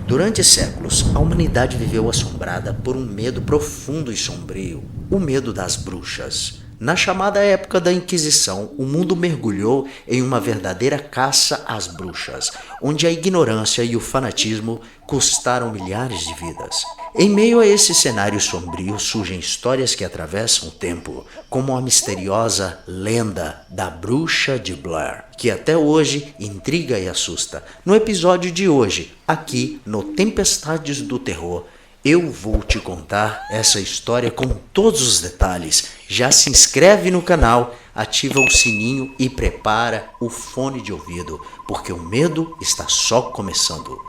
Durante séculos, a humanidade viveu assombrada por um medo profundo e sombrio, o medo das bruxas. Na chamada época da Inquisição, o mundo mergulhou em uma verdadeira caça às bruxas, onde a ignorância e o fanatismo custaram milhares de vidas. Em meio a esse cenário sombrio surgem histórias que atravessam o tempo, como a misteriosa lenda da Bruxa de Blair, que até hoje intriga e assusta. No episódio de hoje, aqui no Tempestades do Terror, eu vou te contar essa história com todos os detalhes. Já se inscreve no canal, ativa o sininho e prepara o fone de ouvido, porque o medo está só começando.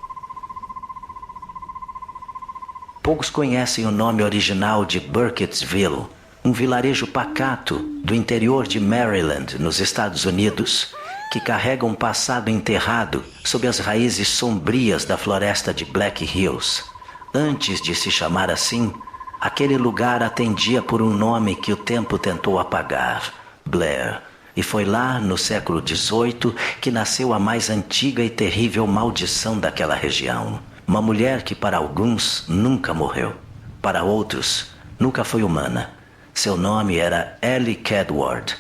Poucos conhecem o nome original de Burkittsville, um vilarejo pacato do interior de Maryland, nos Estados Unidos, que carrega um passado enterrado sob as raízes sombrias da floresta de Black Hills. Antes de se chamar assim, aquele lugar atendia por um nome que o tempo tentou apagar, Blair. E foi lá, no século XVIII, que nasceu a mais antiga e terrível maldição daquela região. Uma mulher que para alguns nunca morreu, para outros nunca foi humana. Seu nome era Ellie Kedward.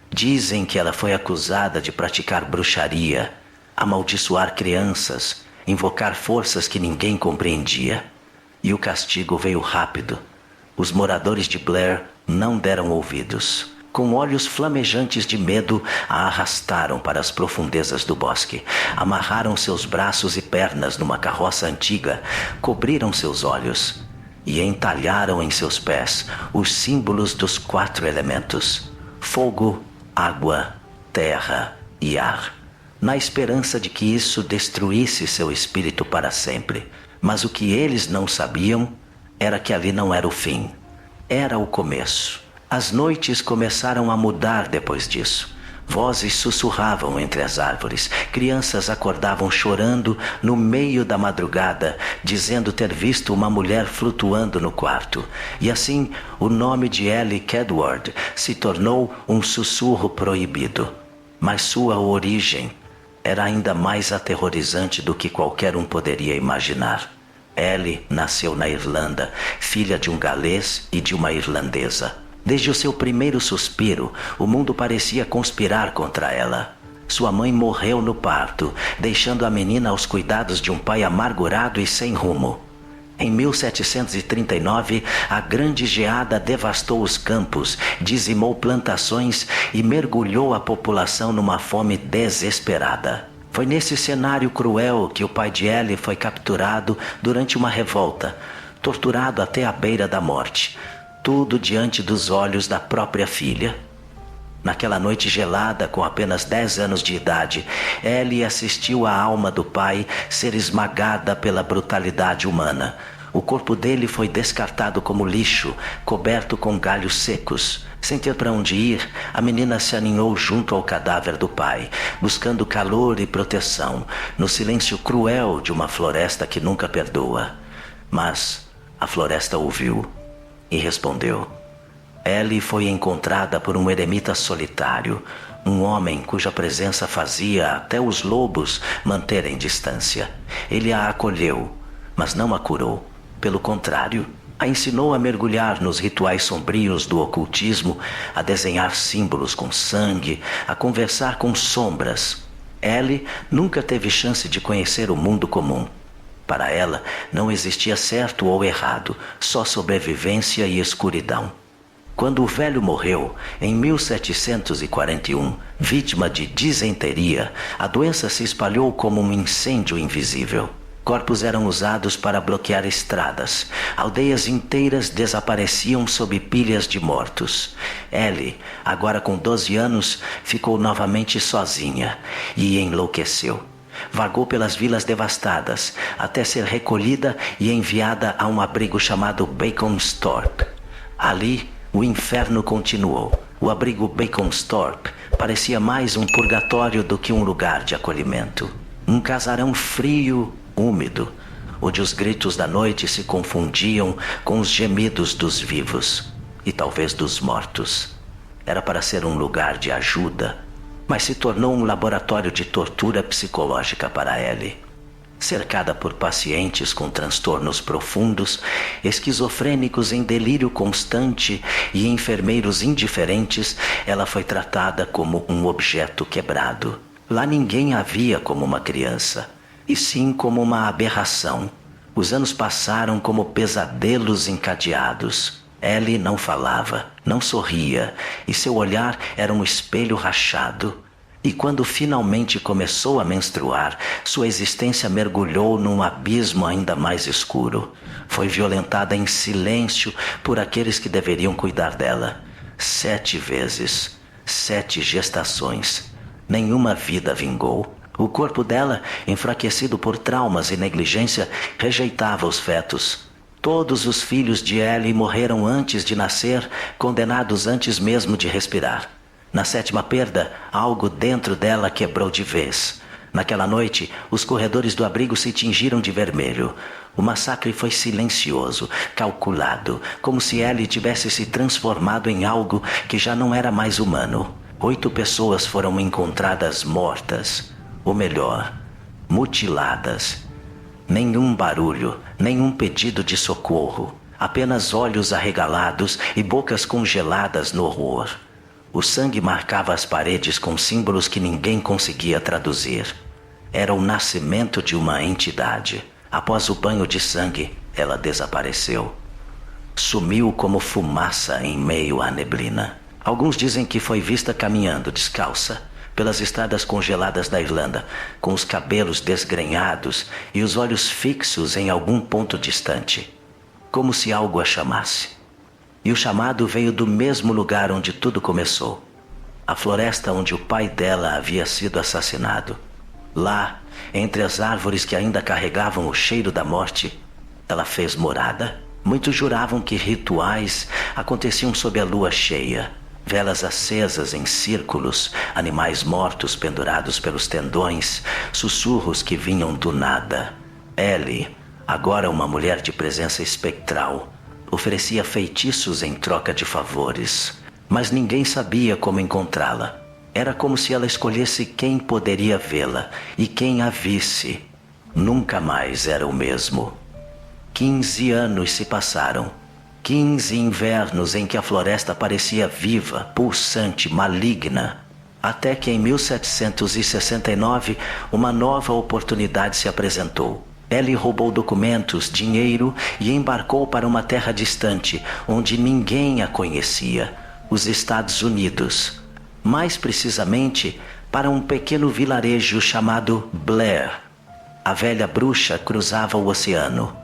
Dizem que ela foi acusada de praticar bruxaria, amaldiçoar crianças, invocar forças que ninguém compreendia. E o castigo veio rápido. Os moradores de Blair não deram ouvidos. Com olhos flamejantes de medo, a arrastaram para as profundezas do bosque. Amarraram seus braços e pernas numa carroça antiga, cobriram seus olhos e entalharam em seus pés os símbolos dos 4 elementos: fogo, água, terra e ar, na esperança de que isso destruísse seu espírito para sempre. Mas o que eles não sabiam era que ali não era o fim, era o começo. As noites começaram a mudar depois disso. Vozes sussurravam entre as árvores. Crianças acordavam chorando no meio da madrugada, dizendo ter visto uma mulher flutuando no quarto. E assim, o nome de Ellie Kedward se tornou um sussurro proibido. Mas sua origem era ainda mais aterrorizante do que qualquer um poderia imaginar. Ellie nasceu na Irlanda, filha de um galês e de uma irlandesa. Desde o seu primeiro suspiro, o mundo parecia conspirar contra ela. Sua mãe morreu no parto, deixando a menina aos cuidados de um pai amargurado e sem rumo. Em 1739, a grande geada devastou os campos, dizimou plantações e mergulhou a população numa fome desesperada. Foi nesse cenário cruel que o pai de Ellie foi capturado durante uma revolta, torturado até a beira da morte. Tudo diante dos olhos da própria filha. Naquela noite gelada, com apenas 10 anos de idade, Ellie assistiu a alma do pai ser esmagada pela brutalidade humana. O corpo dele foi descartado como lixo, coberto com galhos secos. Sem ter para onde ir, a menina se aninhou junto ao cadáver do pai, buscando calor e proteção, no silêncio cruel de uma floresta que nunca perdoa. Mas a floresta ouviu e respondeu. Ellie foi encontrada por um eremita solitário, um homem cuja presença fazia até os lobos manterem distância. Ele a acolheu, mas não a curou. Pelo contrário, a ensinou a mergulhar nos rituais sombrios do ocultismo, a desenhar símbolos com sangue, a conversar com sombras. Ellie nunca teve chance de conhecer o mundo comum. Para ela, não existia certo ou errado, só sobrevivência e escuridão. Quando o velho morreu, em 1741, vítima de disenteria, a doença se espalhou como um incêndio invisível. Corpos eram usados para bloquear estradas. Aldeias inteiras desapareciam sob pilhas de mortos. Ellie, agora com 12 anos, ficou novamente sozinha e enlouqueceu. Vagou pelas vilas devastadas, até ser recolhida e enviada a um abrigo chamado Baconsthorpe. Ali, o inferno continuou. O abrigo Baconsthorpe parecia mais um purgatório do que um lugar de acolhimento. Um casarão frio, úmido, onde os gritos da noite se confundiam com os gemidos dos vivos e talvez dos mortos. Era para ser um lugar de ajuda, mas se tornou um laboratório de tortura psicológica para Ellie. Cercada por pacientes com transtornos profundos, esquizofrênicos em delírio constante e enfermeiros indiferentes, ela foi tratada como um objeto quebrado. Lá ninguém a via como uma criança, e sim como uma aberração. Os anos passaram como pesadelos encadeados. Ellie não falava, não sorria, e seu olhar era um espelho rachado. E quando finalmente começou a menstruar, sua existência mergulhou num abismo ainda mais escuro. Foi violentada em silêncio por aqueles que deveriam cuidar dela. 7 vezes, 7 gestações. Nenhuma vida vingou. O corpo dela, enfraquecido por traumas e negligência, rejeitava os fetos. Todos os filhos de Ellie morreram antes de nascer, condenados antes mesmo de respirar. Na 7ª perda, algo dentro dela quebrou de vez. Naquela noite, os corredores do abrigo se tingiram de vermelho. O massacre foi silencioso, calculado, como se Ellie tivesse se transformado em algo que já não era mais humano. 8 pessoas foram encontradas mortas, ou melhor, mutiladas. Nenhum barulho, nenhum pedido de socorro, apenas olhos arregalados e bocas congeladas no horror. O sangue marcava as paredes com símbolos que ninguém conseguia traduzir. Era o nascimento de uma entidade. Após o banho de sangue, ela desapareceu. Sumiu como fumaça em meio à neblina. Alguns dizem que foi vista caminhando descalça pelas estradas congeladas da Irlanda, com os cabelos desgrenhados e os olhos fixos em algum ponto distante, como se algo a chamasse. E o chamado veio do mesmo lugar onde tudo começou, a floresta onde o pai dela havia sido assassinado. Lá, entre as árvores que ainda carregavam o cheiro da morte, ela fez morada. Muitos juravam que rituais aconteciam sob a lua cheia, velas acesas em círculos, animais mortos pendurados pelos tendões, sussurros que vinham do nada. Ellie, agora uma mulher de presença espectral, oferecia feitiços em troca de favores, mas ninguém sabia como encontrá-la. Era como se ela escolhesse quem poderia vê-la e quem a visse. Nunca mais era o mesmo. 15 anos se passaram. 15 invernos em que a floresta parecia viva, pulsante, maligna. Até que em 1769, uma nova oportunidade se apresentou. Ellie roubou documentos, dinheiro e embarcou para uma terra distante, onde ninguém a conhecia, os Estados Unidos. Mais precisamente, para um pequeno vilarejo chamado Blair. A velha bruxa cruzava o oceano.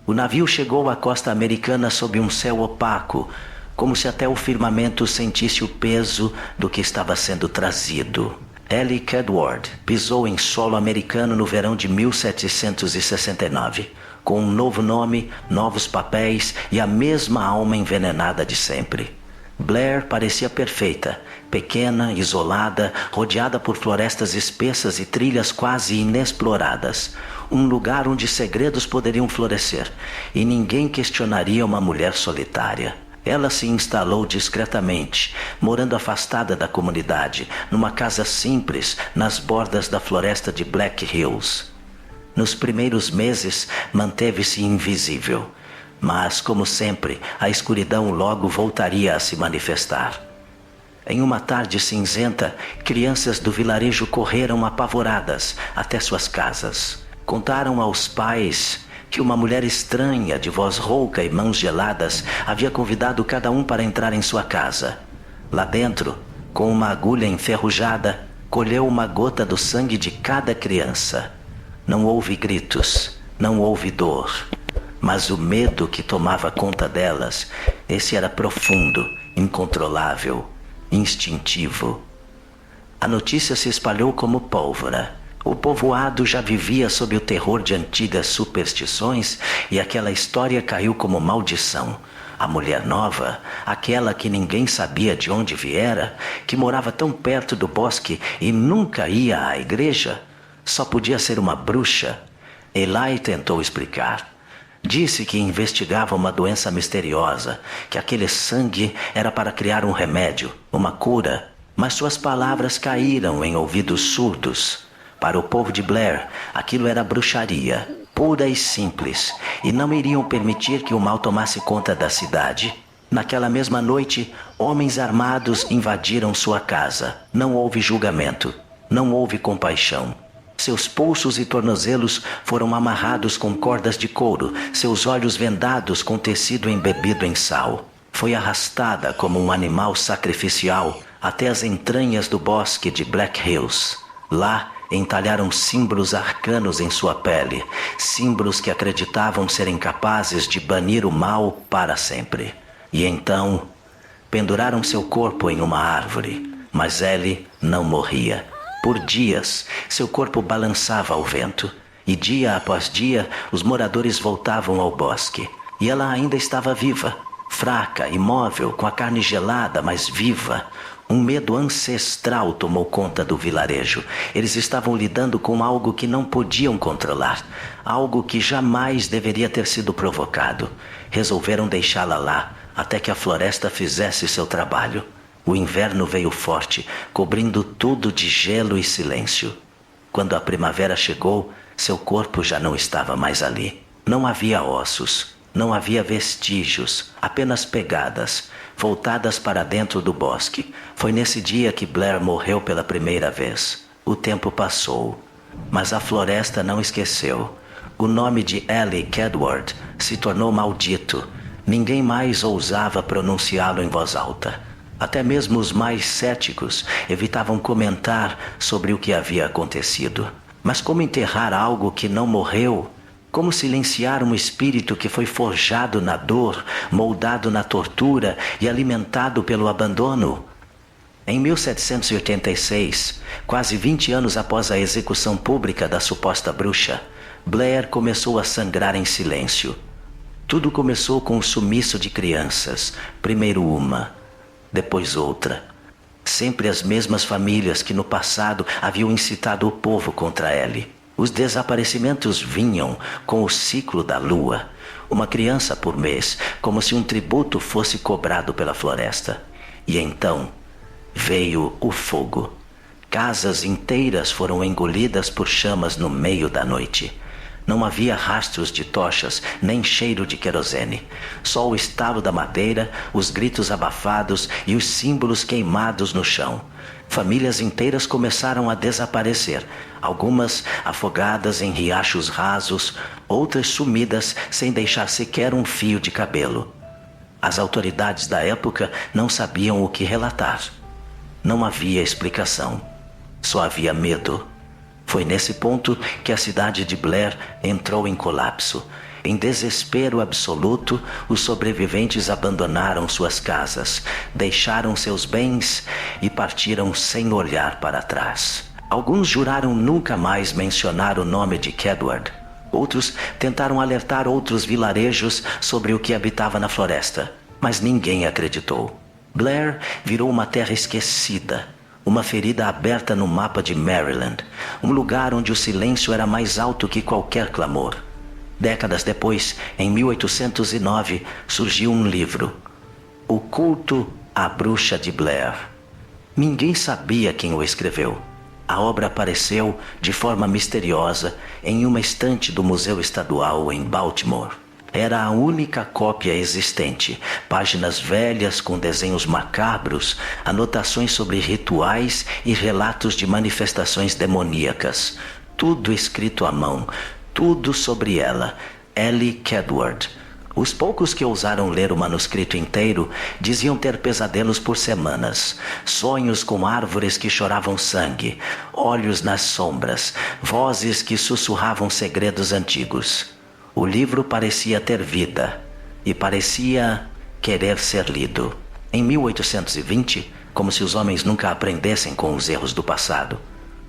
O navio chegou à costa americana sob um céu opaco, como se até o firmamento sentisse o peso do que estava sendo trazido. Ellie Kedward pisou em solo americano no verão de 1769, com um novo nome, novos papéis e a mesma alma envenenada de sempre. Blair parecia perfeita, pequena, isolada, rodeada por florestas espessas e trilhas quase inexploradas. Um lugar onde segredos poderiam florescer e ninguém questionaria uma mulher solitária. Ela se instalou discretamente, morando afastada da comunidade, numa casa simples nas bordas da floresta de Black Hills. Nos primeiros meses, manteve-se invisível, mas, como sempre, a escuridão logo voltaria a se manifestar. Em uma tarde cinzenta, crianças do vilarejo correram apavoradas até suas casas. Contaram aos pais que uma mulher estranha, de voz rouca e mãos geladas, havia convidado cada um para entrar em sua casa. Lá dentro, com uma agulha enferrujada, colheu uma gota do sangue de cada criança. Não houve gritos, não houve dor, mas o medo que tomava conta delas, esse era profundo, incontrolável, instintivo. A notícia se espalhou como pólvora. O povoado já vivia sob o terror de antigas superstições e aquela história caiu como maldição. A mulher nova, aquela que ninguém sabia de onde viera, que morava tão perto do bosque e nunca ia à igreja, só podia ser uma bruxa. Eli tentou explicar. Disse que investigava uma doença misteriosa, que aquele sangue era para criar um remédio, uma cura, mas suas palavras caíram em ouvidos surdos. Para o povo de Blair, aquilo era bruxaria, pura e simples, e não iriam permitir que o mal tomasse conta da cidade. Naquela mesma noite, homens armados invadiram sua casa. Não houve julgamento, não houve compaixão. Seus pulsos e tornozelos foram amarrados com cordas de couro, seus olhos vendados com tecido embebido em sal. Foi arrastada como um animal sacrificial até as entranhas do bosque de Black Hills. Lá, entalharam símbolos arcanos em sua pele, símbolos que acreditavam serem capazes de banir o mal para sempre. E então, penduraram seu corpo em uma árvore, mas Ellie não morria. Por dias, seu corpo balançava ao vento, e dia após dia, os moradores voltavam ao bosque. E ela ainda estava viva, fraca, imóvel, com a carne gelada, mas viva. Um medo ancestral tomou conta do vilarejo. Eles estavam lidando com algo que não podiam controlar, algo que jamais deveria ter sido provocado. Resolveram deixá-la lá, até que a floresta fizesse seu trabalho. O inverno veio forte, cobrindo tudo de gelo e silêncio. Quando a primavera chegou, seu corpo já não estava mais ali. Não havia ossos, não havia vestígios, apenas pegadas, voltadas para dentro do bosque. Foi nesse dia que Blair morreu pela primeira vez. O tempo passou, mas a floresta não esqueceu. O nome de Ellie Kedward se tornou maldito. Ninguém mais ousava pronunciá-lo em voz alta. Até mesmo os mais céticos evitavam comentar sobre o que havia acontecido. Mas como enterrar algo que não morreu? Como silenciar um espírito que foi forjado na dor, moldado na tortura e alimentado pelo abandono? Em 1786, quase 20 anos após a execução pública da suposta bruxa, Blair começou a sangrar em silêncio. Tudo começou com o sumiço de crianças, primeiro uma, depois outra. Sempre as mesmas famílias que no passado haviam incitado o povo contra Ellie. Os desaparecimentos vinham com o ciclo da lua, uma criança por mês, como se um tributo fosse cobrado pela floresta. E então veio o fogo. Casas inteiras foram engolidas por chamas no meio da noite. Não havia rastros de tochas, nem cheiro de querosene. Só o estalo da madeira, os gritos abafados e os símbolos queimados no chão. Famílias inteiras começaram a desaparecer, algumas afogadas em riachos rasos, outras sumidas sem deixar sequer um fio de cabelo. As autoridades da época não sabiam o que relatar. Não havia explicação, só havia medo. Foi nesse ponto que a cidade de Blair entrou em colapso. Em desespero absoluto, os sobreviventes abandonaram suas casas, deixaram seus bens e partiram sem olhar para trás. Alguns juraram nunca mais mencionar o nome de Kedward. Outros tentaram alertar outros vilarejos sobre o que habitava na floresta, mas ninguém acreditou. Blair virou uma terra esquecida, uma ferida aberta no mapa de Maryland, um lugar onde o silêncio era mais alto que qualquer clamor. Décadas depois, em 1809, surgiu um livro, O Culto à Bruxa de Blair. Ninguém sabia quem o escreveu. A obra apareceu de forma misteriosa em uma estante do Museu Estadual em Baltimore. Era a única cópia existente, páginas velhas com desenhos macabros, anotações sobre rituais e relatos de manifestações demoníacas. Tudo escrito à mão, tudo sobre ela, Ellie Kedward. Os poucos que ousaram ler o manuscrito inteiro diziam ter pesadelos por semanas, sonhos com árvores que choravam sangue, olhos nas sombras, vozes que sussurravam segredos antigos. O livro parecia ter vida e parecia querer ser lido. Em 1820, como se os homens nunca aprendessem com os erros do passado,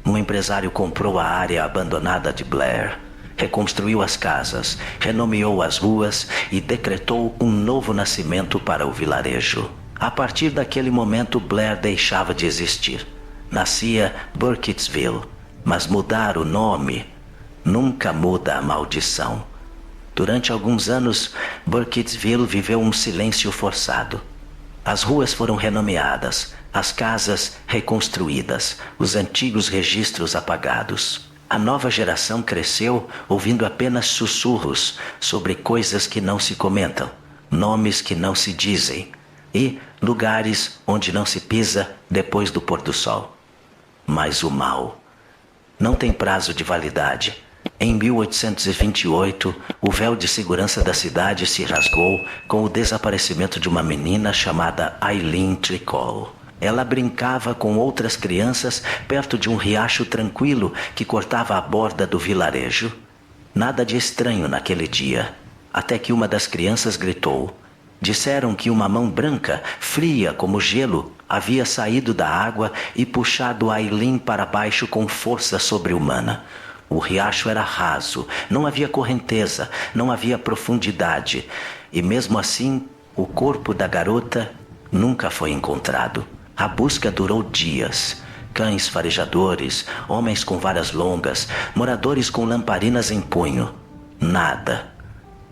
um empresário comprou a área abandonada de Blair, reconstruiu as casas, renomeou as ruas e decretou um novo nascimento para o vilarejo. A partir daquele momento, Blair deixava de existir. Nascia Burkittsville, mas mudar o nome nunca muda a maldição. Durante alguns anos, Burkittsville viveu um silêncio forçado. As ruas foram renomeadas, As casas reconstruídas, os antigos registros apagados. A nova geração cresceu ouvindo apenas sussurros sobre coisas que não se comentam, nomes que não se dizem e lugares onde não se pisa depois do pôr do sol. Mas o mal não tem prazo de validade. Em 1828, o véu de segurança da cidade se rasgou com o desaparecimento de uma menina chamada Eileen Tricol. Ela brincava com outras crianças perto de um riacho tranquilo que cortava a borda do vilarejo. Nada de estranho naquele dia, até que uma das crianças gritou. Disseram que uma mão branca, fria como gelo, havia saído da água e puxado Eileen para baixo com força sobre-humana. O riacho era raso, não havia correnteza, não havia profundidade, e mesmo assim, o corpo da garota nunca foi encontrado. A busca durou dias. Cães farejadores, homens com varas longas, moradores com lamparinas em punho. Nada.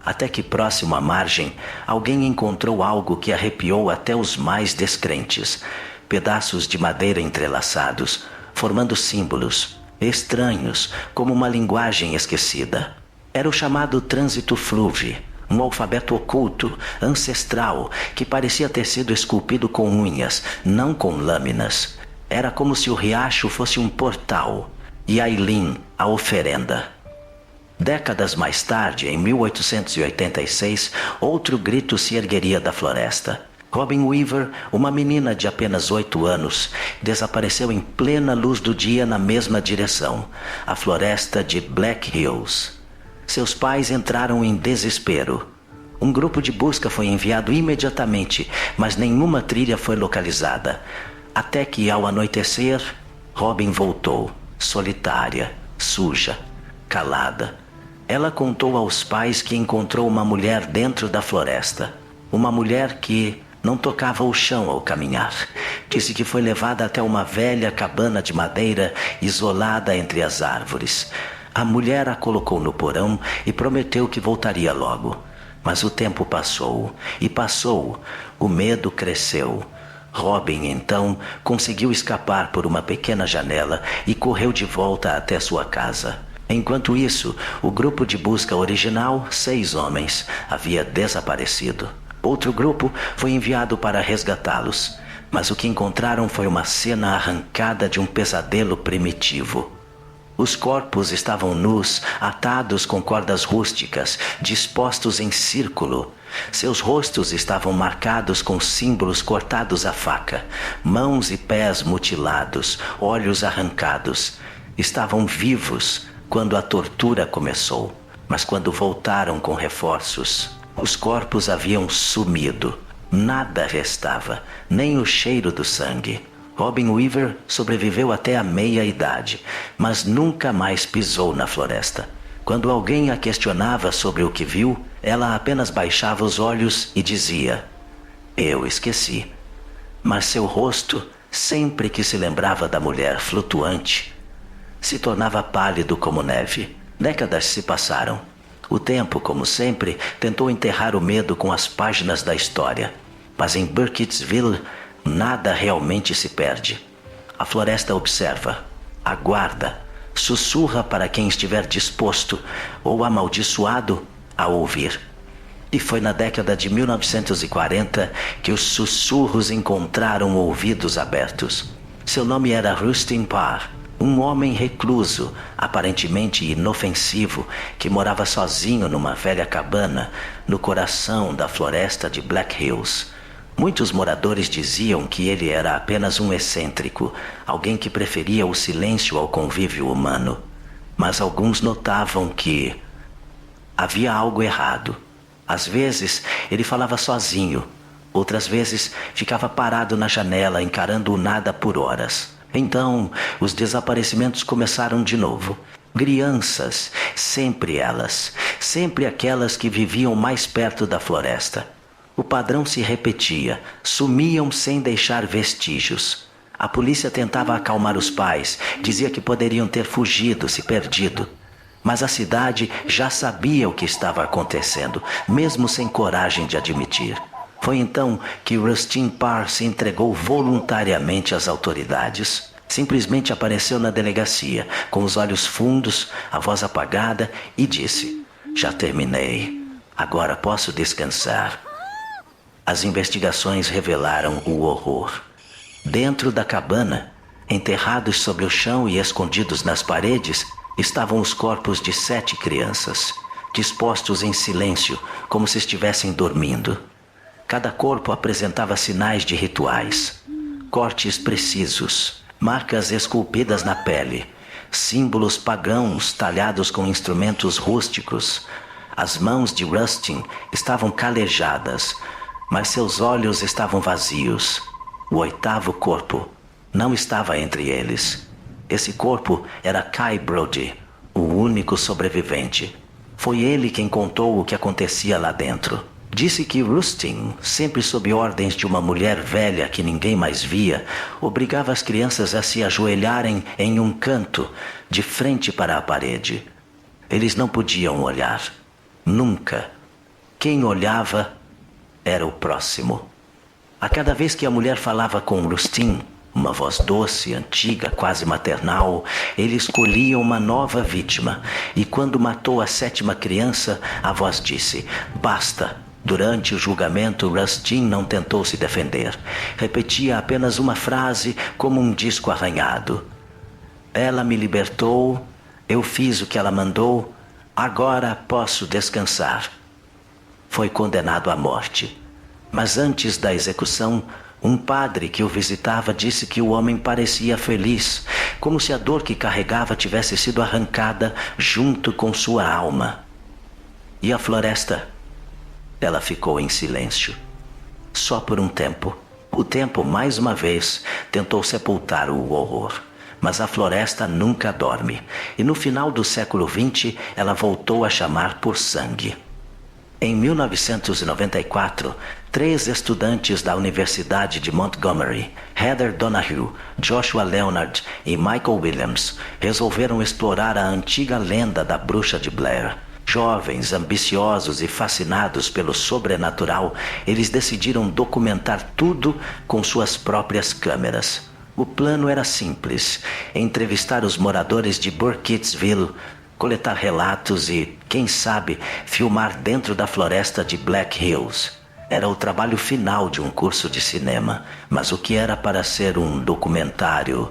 Até que próximo à margem, alguém encontrou algo que arrepiou até os mais descrentes. Pedaços de madeira entrelaçados, formando símbolos estranhos, como uma linguagem esquecida. Era o chamado trânsito fluve, um alfabeto oculto, ancestral, que parecia ter sido esculpido com unhas, não com lâminas. Era como se o riacho fosse um portal, e Eileen, a oferenda. Décadas mais tarde, em 1886, outro grito se ergueria da floresta. Robin Weaver, uma menina de apenas 8 anos, desapareceu em plena luz do dia na mesma direção, a floresta de Black Hills. Seus pais entraram em desespero. Um grupo de busca foi enviado imediatamente, mas nenhuma trilha foi localizada. Até que, ao anoitecer, Robin voltou, solitária, suja, calada. Ela contou aos pais que encontrou uma mulher dentro da floresta. Uma mulher que não tocava o chão ao caminhar. Disse que foi levada até uma velha cabana de madeira isolada entre as árvores. A mulher a colocou no porão e prometeu que voltaria logo. Mas o tempo passou, e passou. O medo cresceu. Robin, então, conseguiu escapar por uma pequena janela e correu de volta até sua casa. Enquanto isso, o grupo de busca original, 6 homens, havia desaparecido. Outro grupo foi enviado para resgatá-los, mas o que encontraram foi uma cena arrancada de um pesadelo primitivo. Os corpos estavam nus, atados com cordas rústicas, dispostos em círculo. Seus rostos estavam marcados com símbolos cortados à faca, mãos e pés mutilados, olhos arrancados. Estavam vivos quando a tortura começou, mas quando voltaram com reforços, os corpos haviam sumido. Nada restava, nem o cheiro do sangue. Robin Weaver sobreviveu até a meia-idade, mas nunca mais pisou na floresta. Quando alguém a questionava sobre o que viu, ela apenas baixava os olhos e dizia: "Eu esqueci." Mas seu rosto, sempre que se lembrava da mulher flutuante, se tornava pálido como neve. Décadas se passaram. O tempo, como sempre, tentou enterrar o medo com as páginas da história. Mas em Burkittsville, nada realmente se perde. A floresta observa, aguarda, sussurra para quem estiver disposto ou amaldiçoado a ouvir. E foi na década de 1940 que os sussurros encontraram ouvidos abertos. Seu nome era Rustin Parr, um homem recluso, aparentemente inofensivo, que morava sozinho numa velha cabana no coração da floresta de Black Hills. Muitos moradores diziam que ele era apenas um excêntrico, alguém que preferia o silêncio ao convívio humano. Mas alguns notavam que havia algo errado. Às vezes, ele falava sozinho. Outras vezes, ficava parado na janela, encarando o nada por horas. Então, os desaparecimentos começaram de novo. Crianças, sempre elas, sempre aquelas que viviam mais perto da floresta. O padrão se repetia, sumiam sem deixar vestígios. A polícia tentava acalmar os pais, dizia que poderiam ter fugido, se perdido. Mas a cidade já sabia o que estava acontecendo, mesmo sem coragem de admitir. Foi então que Rustin Parr se entregou voluntariamente às autoridades. Simplesmente apareceu na delegacia, com os olhos fundos, a voz apagada, e disse: "Já terminei. Agora posso descansar." As investigações revelaram o horror. Dentro da cabana, enterrados sobre o chão e escondidos nas paredes, estavam os corpos de 7 crianças, dispostos em silêncio, como se estivessem dormindo. Cada corpo apresentava sinais de rituais, cortes precisos, marcas esculpidas na pele, símbolos pagãos talhados com instrumentos rústicos. As mãos de Rustin estavam calejadas, mas seus olhos estavam vazios. O 8º corpo não estava entre eles. Esse corpo era Kai Brody, o único sobrevivente. Foi ele quem contou o que acontecia lá dentro. Disse que Rustin, sempre sob ordens de uma mulher velha que ninguém mais via, obrigava as crianças a se ajoelharem em um canto, de frente para a parede. Eles não podiam olhar. Nunca. Quem olhava era o próximo. A cada vez que a mulher falava com Rustin, uma voz doce, antiga, quase maternal, ele escolhia uma nova vítima. E quando matou a 7ª criança, a voz disse: "Basta." Durante o julgamento, Rustin não tentou se defender. Repetia apenas uma frase como um disco arranhado: "Ela me libertou, eu fiz o que ela mandou, agora posso descansar." Foi condenado à morte. Mas antes da execução, um padre que o visitava disse que o homem parecia feliz, como se a dor que carregava tivesse sido arrancada junto com sua alma. E a floresta? Ela ficou em silêncio. Só por um tempo. O tempo, mais uma vez, tentou sepultar o horror. Mas a floresta nunca dorme. E no final do século XX, ela voltou a chamar por sangue. Em 1994, 3 estudantes da Universidade de Montgomery, Heather Donahue, Joshua Leonard e Michael Williams, resolveram explorar a antiga lenda da Bruxa de Blair. Jovens, ambiciosos e fascinados pelo sobrenatural, eles decidiram documentar tudo com suas próprias câmeras. O plano era simples: entrevistar os moradores de Burkittsville, coletar relatos e, quem sabe, filmar dentro da floresta de Black Hills. Era o trabalho final de um curso de cinema, mas o que era para ser um documentário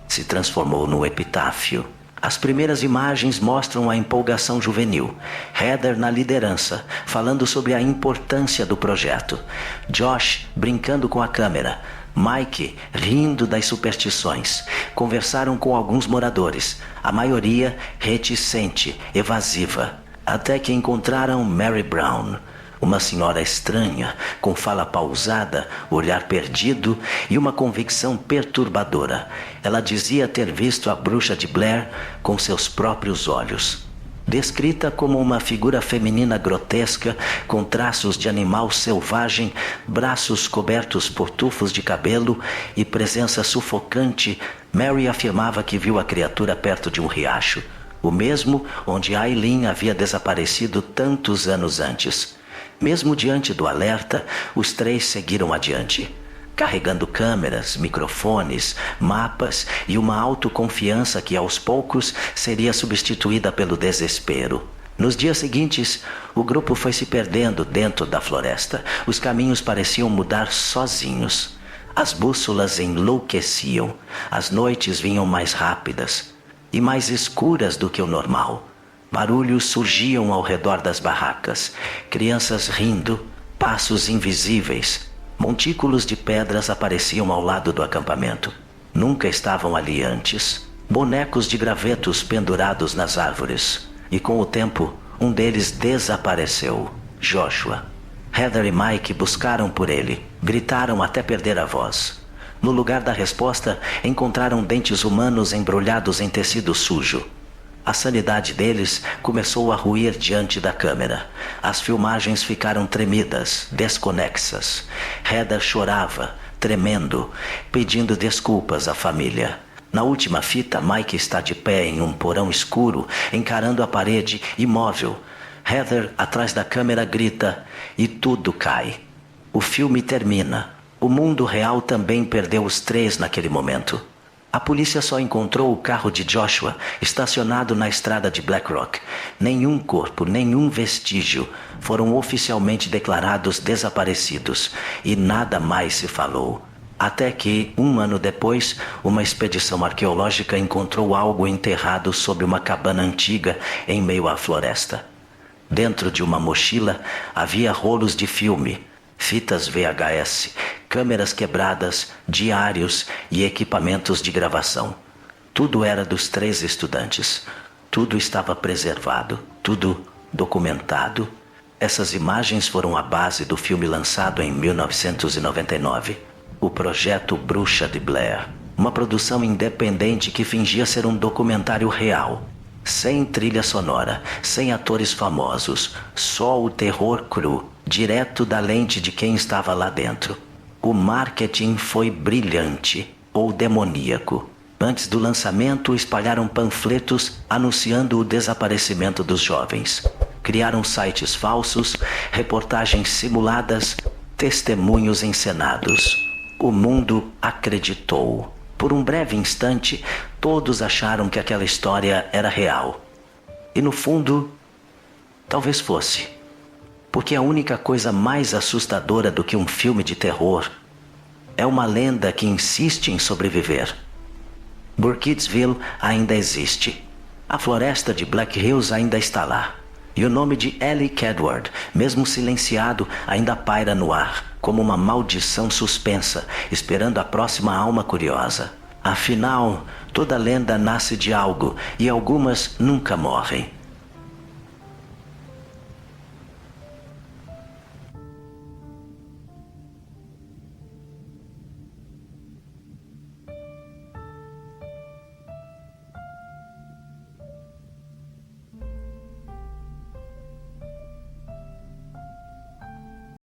se transformou no epitáfio. As primeiras imagens mostram a empolgação juvenil. Heather na liderança, falando sobre a importância do projeto. Josh brincando com a câmera. Mike rindo das superstições. Conversaram com alguns moradores, a maioria reticente, evasiva, até que encontraram Mary Brown, uma senhora estranha, com fala pausada, olhar perdido e uma convicção perturbadora. Ela dizia ter visto a Bruxa de Blair com seus próprios olhos. Descrita como uma figura feminina grotesca, com traços de animal selvagem, braços cobertos por tufos de cabelo e presença sufocante, Mary afirmava que viu a criatura perto de um riacho, o mesmo onde Aileen havia desaparecido tantos anos antes. Mesmo diante do alerta, os 3 seguiram adiante, carregando câmeras, microfones, mapas e uma autoconfiança que aos poucos seria substituída pelo desespero. Nos dias seguintes, o grupo foi se perdendo dentro da floresta. Os caminhos pareciam mudar sozinhos. As bússolas enlouqueciam. As noites vinham mais rápidas e mais escuras do que o normal. Barulhos surgiam ao redor das barracas, crianças rindo, passos invisíveis. Montículos de pedras apareciam ao lado do acampamento. Nunca estavam ali antes. Bonecos de gravetos pendurados nas árvores. E com o tempo, um deles desapareceu, Joshua. Heather e Mike buscaram por ele, gritaram até perder a voz. No lugar da resposta, encontraram dentes humanos embrulhados em tecido sujo. A sanidade deles começou a ruir diante da câmera. As filmagens ficaram tremidas, desconexas. Heather chorava, tremendo, pedindo desculpas à família. Na última fita, Mike está de pé em um porão escuro, encarando a parede, imóvel. Heather, atrás da câmera, grita e tudo cai. O filme termina. O mundo real também perdeu os três naquele momento. A polícia só encontrou o carro de Joshua estacionado na estrada de Black Rock. Nenhum corpo, nenhum vestígio foram oficialmente declarados desaparecidos e nada mais se falou. Até que, 1 ano depois, uma expedição arqueológica encontrou algo enterrado sob uma cabana antiga em meio à floresta. Dentro de uma mochila havia rolos de filme, fitas VHS, câmeras quebradas, diários e equipamentos de gravação. Tudo era dos 3 estudantes. Tudo estava preservado, tudo documentado. Essas imagens foram a base do filme lançado em 1999, o Projeto Bruxa de Blair, uma produção independente que fingia ser um documentário real. Sem trilha sonora, sem atores famosos, só o terror cru, direto da lente de quem estava lá dentro. O marketing foi brilhante, ou demoníaco. Antes do lançamento, espalharam panfletos anunciando o desaparecimento dos jovens. Criaram sites falsos, reportagens simuladas, testemunhos encenados. O mundo acreditou. Por um breve instante, todos acharam que aquela história era real. E no fundo, talvez fosse. Porque a única coisa mais assustadora do que um filme de terror é uma lenda que insiste em sobreviver. Burkittsville ainda existe. A floresta de Black Hills ainda está lá. E o nome de Ellie Kedward, mesmo silenciado, ainda paira no ar, como uma maldição suspensa, esperando a próxima alma curiosa. Afinal, toda lenda nasce de algo e algumas nunca morrem.